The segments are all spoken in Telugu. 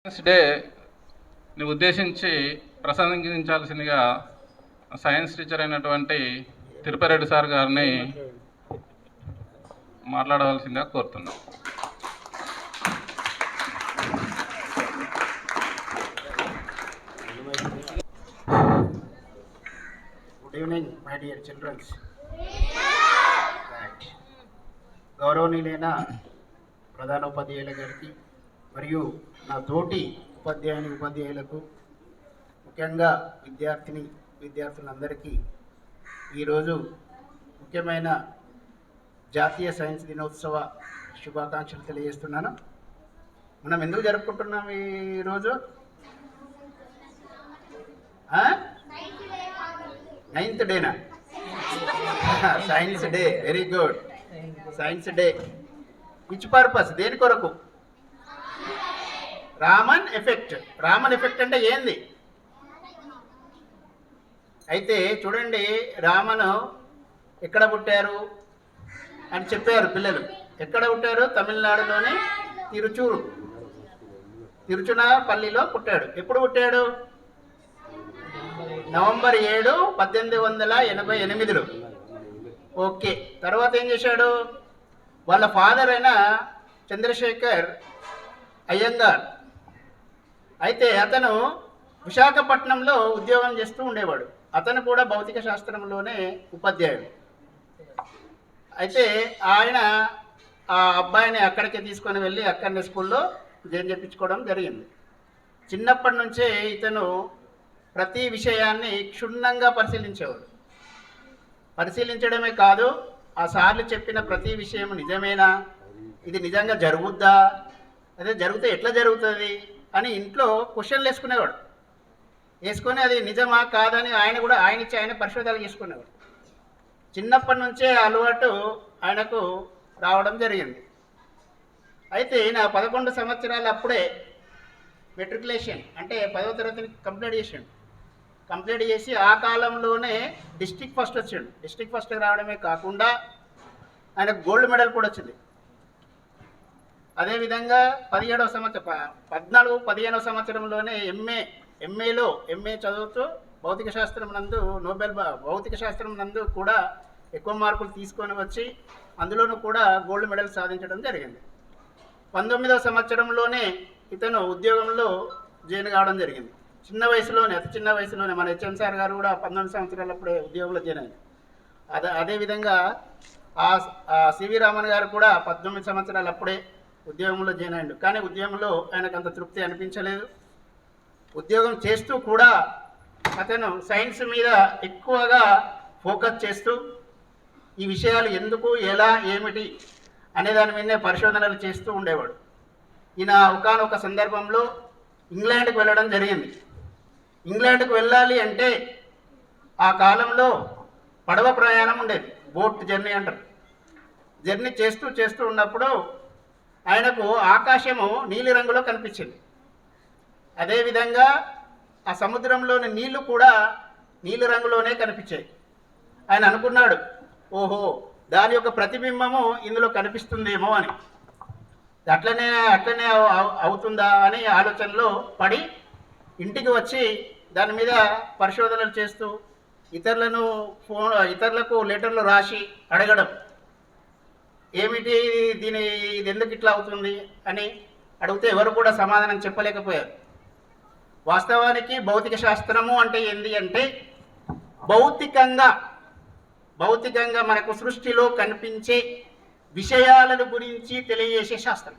సైన్స్ డేని ఉద్దేశించి ప్రసంగించాల్సిందిగా సైన్స్ టీచర్ అయినటువంటి తిరుపరెడ్డి సార్ గారిని మాట్లాడవలసిందిగా కోరుతున్నాం. Good evening my dear childrens. గౌరవనీయులైన ప్రధానోపాధ్యాయుల గారికి మరియు నా తోటి ఉపాధ్యాయులకు ముఖ్యంగా విద్యార్థులందరికీ ఈరోజు ముఖ్యమైన జాతీయ సైన్స్ దినోత్సవ శుభాకాంక్షలు తెలియజేస్తున్నాను. మనం ఎందుకు జరుపుకుంటున్నాం ఈరోజు? 9th డేనా? Science day. Very good. Science day which purpose? దేని కొరకు? రామన్ ఎఫెక్ట్. రామన్ ఎఫెక్ట్ అంటే ఏంది? అయితే చూడండి, రామను ఎక్కడ పుట్టారు అని చెప్పారు పిల్లలు. ఎక్కడ పుట్టారు? తమిళనాడులోని తిరుచునాపల్లిలో పుట్టాడు. ఎప్పుడు పుట్టాడు? నవంబర్ 7, 1888లో. ఓకే. తర్వాత ఏం చేశాడు? వాళ్ళ ఫాదర్ అయిన చంద్రశేఖర్ అయ్యంగార్. అయితే అతను విశాఖపట్నంలో ఉద్యోగం చేస్తూ ఉండేవాడు. అతను కూడా భౌతిక శాస్త్రంలోనే ఉపాధ్యాయుడు. అయితే ఆయన ఆ అబ్బాయిని అక్కడికి తీసుకొని వెళ్ళి అక్కడనే స్కూల్లో జాయిన్ చేయించుకోవడం జరిగింది. చిన్నప్పటి నుంచే ఇతను ప్రతి విషయాన్ని క్షుణ్ణంగా పరిశీలించేవాడు. పరిశీలించడమే కాదు, ఆ సార్లు చెప్పిన ప్రతి విషయం నిజమేనా, ఇది నిజంగా జరుగుద్దా, అదే జరిగితే ఎట్లా జరుగుతుంది అని ఇంట్లో క్వశ్చన్లు వేసుకొని అది నిజమా కాదని ఆయన పరిశోధనలు చేసుకునేవాడు. చిన్నప్పటి నుంచే అలవాటు ఆయనకు రావడం జరిగింది. అయితే నా 11 సంవత్సరాలు అప్పుడే మెట్రికులేషన్ అంటే 10వ తరగతిని కంప్లీట్ చేసి ఆ కాలంలోనే డిస్ట్రిక్ట్ ఫస్ట్ వచ్చాడు. డిస్ట్రిక్ట్ ఫస్ట్ రావడమే కాకుండా ఆయనకు గోల్డ్ మెడల్ కూడా వచ్చింది. అదేవిధంగా 15వ సంవత్సరంలోనే ఎంఏ చదువుతూ భౌతిక శాస్త్రం నందు కూడా ఎక్కువ మార్కులు తీసుకొని వచ్చి అందులోనూ కూడా గోల్డ్ మెడల్ సాధించడం జరిగింది. 19వ సంవత్సరంలోనే ఇతను ఉద్యోగంలో జాయిన్ కావడం జరిగింది. అతి చిన్న వయసులోనే మన హెచ్ఎం సార్ గారు కూడా 19 సంవత్సరాలప్పుడే ఉద్యోగంలో జాయిన్ అయ్యారు. అదేవిధంగా సివి రామన్ గారు కూడా 19 సంవత్సరాలు అప్పుడే ఉద్యోగంలో జాయిన్ అయ్యాడు. కానీ ఉద్యోగంలో ఆయనకు అంత తృప్తి అనిపించలేదు. ఉద్యోగం చేస్తూ కూడా అతను సైన్స్ మీద ఎక్కువగా ఫోకస్ చేస్తూ ఈ విషయాలు ఎందుకు, ఎలా, ఏమిటి అనే దాని మీదనే పరిశోధనలు చేస్తూ ఉండేవాడు. ఈయన ఒకానొక సందర్భంలో ఇంగ్లాండ్కి వెళ్ళడం జరిగింది. ఇంగ్లాండ్కి వెళ్ళాలి అంటే ఆ కాలంలో పడవ ప్రయాణం ఉండేది, బోట్ జర్నీ అంటారు. జర్నీ చేస్తూ ఉన్నప్పుడు ఆయనకు ఆకాశము నీలి రంగులో కనిపించింది. అదేవిధంగా ఆ సముద్రంలోని నీళ్లు కూడా నీలి రంగులోనే కనిపించాయి. ఆయన అనుకున్నాడు, ఓహో, దాని యొక్క ప్రతిబింబము ఇందులో కనిపిస్తుందేమో అని. అట్లనే అవుతుందా అని ఆలోచనలో పడి ఇంటికి వచ్చి దాని మీద పరిశోధనలు చేస్తూ ఇతరులకు లెటర్లు రాసి అడగడం, ఏమిటి ఇది ఎందుకు ఇట్లా అవుతుంది అని అడిగితే ఎవరు కూడా సమాధానం చెప్పలేకపోయారు. వాస్తవానికి భౌతిక శాస్త్రము అంటే ఏంటి అంటే భౌతికంగా మనకు సృష్టిలో కనిపించే విషయాలను గురించి తెలియజేసే శాస్త్రం.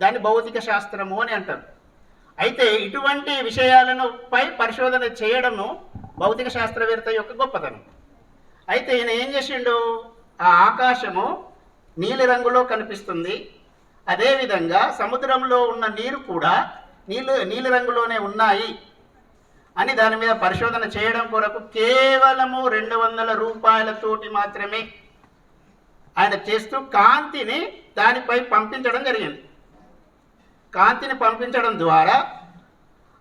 దాన్ని భౌతిక శాస్త్రము అని అంటారు. అయితే ఇటువంటి విషయాలను పై పరిశోధన చేయడము భౌతిక శాస్త్రవేత్త యొక్క గొప్పతనం. అయితే ఈయన ఏం చేసిండు? ఆ ఆకాశము నీలి రంగులో కనిపిస్తుంది, అదేవిధంగా సముద్రంలో ఉన్న నీరు కూడా నీలి రంగులోనే ఉన్నాయి అని దాని మీద పరిశోధన చేయడం కొరకు కేవలము 200 రూపాయలతోటి మాత్రమే ఆయన చేస్తూ కాంతిని దానిపై పంపించడం జరిగింది. కాంతిని పంపించడం ద్వారా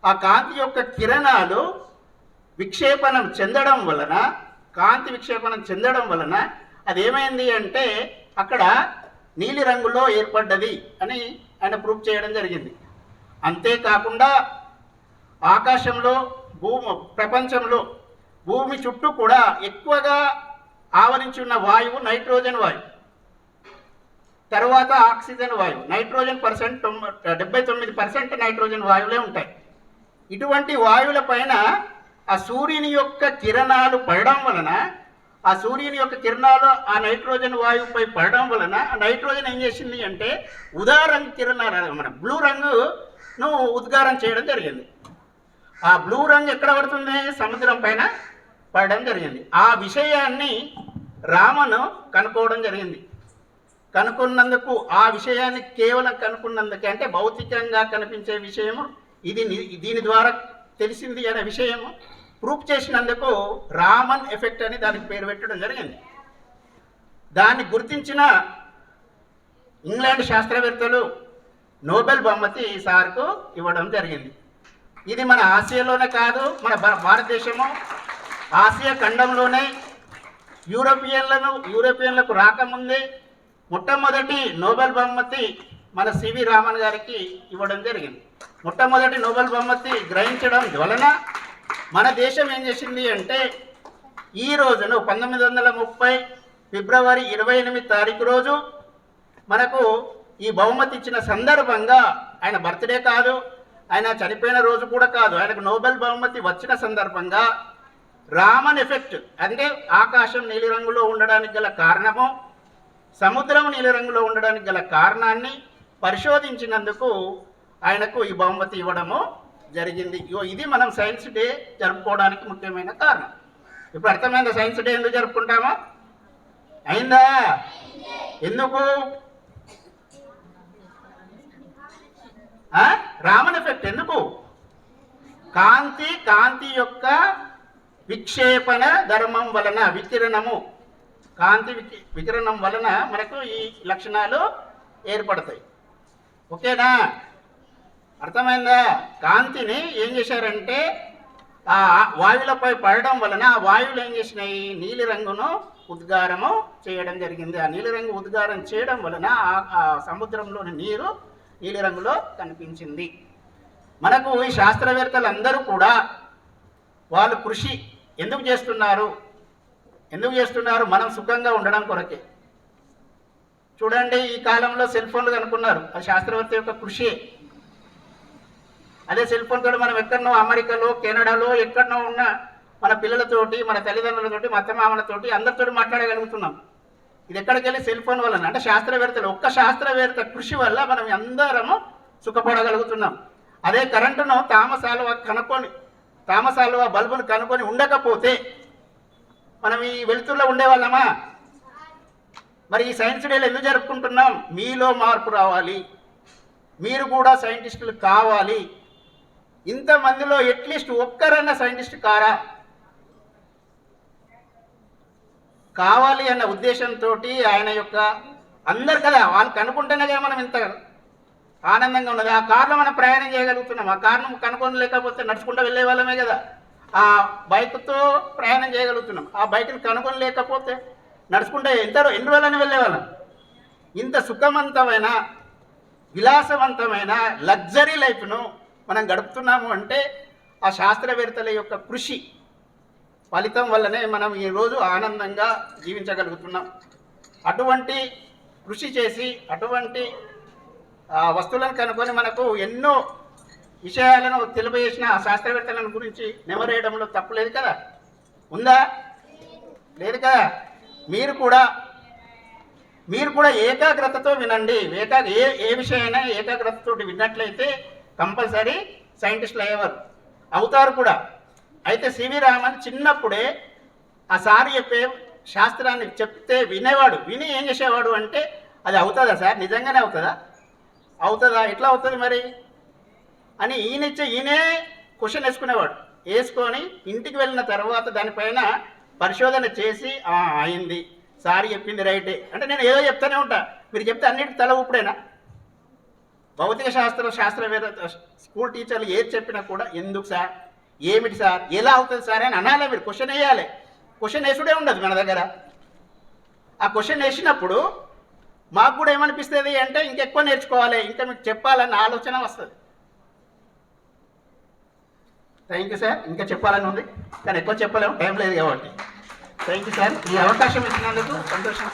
ఆ కాంతి యొక్క కిరణాలు కాంతి విక్షేపణం చెందడం వలన అదేమైంది అంటే అక్కడ నీలి రంగులో ఏర్పడ్డది అని ఆయన ప్రూఫ్ చేయడం జరిగింది. అంతేకాకుండా ఆకాశంలో ప్రపంచంలో భూమి చుట్టూ కూడా ఎక్కువగా ఆవరించి ఉన్న వాయువు నైట్రోజన్ వాయువు, తర్వాత ఆక్సిజన్ వాయువు. నైట్రోజన్ 79% నైట్రోజన్ వాయువులే ఉంటాయి. ఇటువంటి వాయువుల పైన ఆ సూర్యుని యొక్క కిరణాలు పడడం వలన, ఆ సూర్యుని యొక్క కిరణాలు ఆ నైట్రోజన్ వాయువుపై పడడం వలన ఆ నైట్రోజన్ ఏం చేసింది అంటే ఉదా రంగు కిరణాలు, మన బ్లూ రంగును ఉద్గారం చేయడం జరిగింది. ఆ బ్లూ రంగు ఎక్కడ పడుతుంది? సముద్రం పైన పడడం జరిగింది. ఆ విషయాన్ని రామన్ కనుక్కోవడం జరిగింది. కనుక్కున్నందుకు, ఆ విషయాన్ని కేవలం కనుక్కున్నందుకే, అంటే భౌతికంగా కనిపించే విషయము ఇది దీని ద్వారా తెలిసింది అనే విషయము ప్రూఫ్ చేసినందుకు రామన్ ఎఫెక్ట్ అని దానికి పేరు పెట్టడం జరిగింది. దాన్ని గుర్తించిన ఇంగ్లాండ్ శాస్త్రవేత్తలు నోబెల్ బహుమతి సార్కు ఇవ్వడం జరిగింది. ఇది మన ఆసియాలోనే కాదు, మన భారతదేశము ఆసియా ఖండంలోనే యూరోపియన్లకు రాకముందే మొట్టమొదటి నోబెల్ బహుమతి మన సివి రామన్ గారికి ఇవ్వడం జరిగింది. మొట్టమొదటి నోబెల్ బహుమతి గ్రహించడం వలన మన దేశం ఏం చేసింది అంటే ఈ రోజును 1930 ఫిబ్రవరి 28 తారీఖు రోజు మనకు ఈ బహుమతి ఇచ్చిన సందర్భంగా, ఆయన బర్త్డే కాదు, ఆయన చనిపోయిన రోజు కూడా కాదు, ఆయనకు నోబెల్ బహుమతి వచ్చిన సందర్భంగా రామన్ ఎఫెక్ట్, అంటే ఆకాశం నీలిరంగులో ఉండడానికి గల కారణము, సముద్రం నీలిరంగులో ఉండడానికి గల కారణాన్ని పరిశోధించినందుకు ఆయనకు ఈ బహుమతి ఇవ్వడము జరిగింది. ఇది మనం సైన్స్ డే జరుపుకోవడానికి ముఖ్యమైన కారణం. ఇప్పుడు అర్థమైందా సైన్స్ డే ఎందుకు జరుపుకుంటామా? అయిందా? ఎందుకు? రామన్ ఎఫెక్ట్ ఎందుకు? కాంతి యొక్క విక్షేపణ ధర్మం వలన, కాంతి వికిరణం వలన మనకు ఈ లక్షణాలు ఏర్పడతాయి. ఓకేనా? అర్థమైందా? కాంతిని ఏం చేశారంటే ఆ వాయువులపై పడడం వలన ఆ వాయువులు ఏం చేసినాయి? నీలిరంగును ఉద్గారము చేయడం జరిగింది. ఆ నీలిరంగు ఉద్గారం చేయడం వలన ఆ సముద్రంలోని నీరు నీలిరంగులో కనిపించింది. మనకు ఈ శాస్త్రవేత్తలందరూ కూడా వాళ్ళు కృషి ఎందుకు చేస్తున్నారు? మనం సుఖంగా ఉండడం కొరకే. చూడండి, ఈ కాలంలో సెల్ ఫోన్లు కనుక్కున్నారు, అది శాస్త్రవేత్త యొక్క కృషి. అదే సెల్ ఫోన్ తోటి మనం ఎక్కడనో అమెరికాలో, కెనడాలో ఎక్కడనో ఉన్న మన పిల్లలతోటి, మన తల్లిదండ్రులతోటి, మా అత్తమామలతోటి అందరితోటి మాట్లాడగలుగుతున్నాం. ఇది ఎక్కడికి వెళ్ళి? సెల్ ఫోన్ వలన. అంటే శాస్త్రవేత్తలు, ఒక్క శాస్త్రవేత్త కృషి వల్ల మనం అందరము సుఖపడగలుగుతున్నాం. అదే కరెంటును థామస్ ఆల్వా బల్బును కనుక్కొని ఉండకపోతే మనం ఈ వెలుతురులో ఉండేవాళ్ళమా? మరి ఈ సైన్స్ డేలు ఎందుకు జరుపుకుంటున్నాం? మీలో మార్పు రావాలి, మీరు కూడా సైంటిస్టులు కావాలి. ఇంతమందిలో అట్లీస్ట్ ఒక్కరన్నా సైంటిస్ట్ కావాలి అన్న ఉద్దేశంతో ఆయన యొక్క అందరు కదా, వాళ్ళు కనుక్కుంటేనే కదా మనం ఇంత ఆనందంగా ఉన్నది. ఆ కారులో మనం ప్రయాణం చేయగలుగుతున్నాం. ఆ కారును కనుక్కొని లేకపోతే నడుచుకుంటూ వెళ్ళే వాళ్ళమే కదా. ఆ బైక్తో ప్రయాణం చేయగలుగుతున్నాం. ఆ బైక్ని కనుక్కొని లేకపోతే నడుచుకుంటే ఎన్ని రోజులని వెళ్ళేవాళ్ళం. ఇంత సుఖవంతమైన, విలాసవంతమైన లగ్జరీ లైఫ్ను మనం గడుపుతున్నాము అంటే ఆ శాస్త్రవేత్తల యొక్క కృషి ఫలితం వల్లనే మనం ఈరోజు ఆనందంగా జీవించగలుగుతున్నాం. అటువంటి కృషి చేసి అటువంటి వస్తువులను కనుక్కొని మనకు ఎన్నో విషయాలను తెలియజేసిన ఆ శాస్త్రవేత్తలను గురించి నెమరేయడంలో తప్పులేదు కదా. ఉందా? లేదు కదా. మీరు కూడా ఏకాగ్రతతో వినండి. ఏ విషయమైనా ఏకాగ్రతతో విన్నట్లయితే కంపల్సరీ సైంటిస్టులు అవుతారు కూడా. అయితే సివి రామన్ చిన్నప్పుడే ఆ సార్ చెప్పే శాస్త్రాన్ని చెప్తే వినేవాడు. విని ఏం చేసేవాడు అంటే, అది అవుతుందా సార్, నిజంగానే అవుతుందా, ఎట్లా అవుతుంది మరి అని ఈయనే క్వశ్చన్ వేసుకొని ఇంటికి వెళ్ళిన తర్వాత దానిపైన పరిశోధన చేసి అయింది, సార్ చెప్పింది రైటే అంటే నేను ఏదో చెప్తూనే ఉంటా. మీరు చెప్తే అన్నిటికి తల ఊపిడేనా? భౌతిక శాస్త్రవేత్త స్కూల్ టీచర్లు ఏది చెప్పినా కూడా ఎందుకు సార్, ఏమిటి సార్, ఎలా అవుతుంది సార్ అని అనాలి. మీరు క్వశ్చన్ వేయాలి. క్వశ్చన్ వేసుడే ఉండదు మన దగ్గర. ఆ క్వశ్చన్ వేసినప్పుడు మాకు కూడా ఏమనిపిస్తుంది అంటే ఇంకెక్కువ నేర్చుకోవాలి, ఇంకా మీకు చెప్పాలన్న ఆలోచన వస్తుంది. Thank you sir. ఇంకా చెప్పాలని ఉంది కానీ ఎక్కువ చెప్పలేము, టైం లేదు కాబట్టి. Thank you sir. ఈ అవకాశం ఇచ్చినందుకు సంతోషం.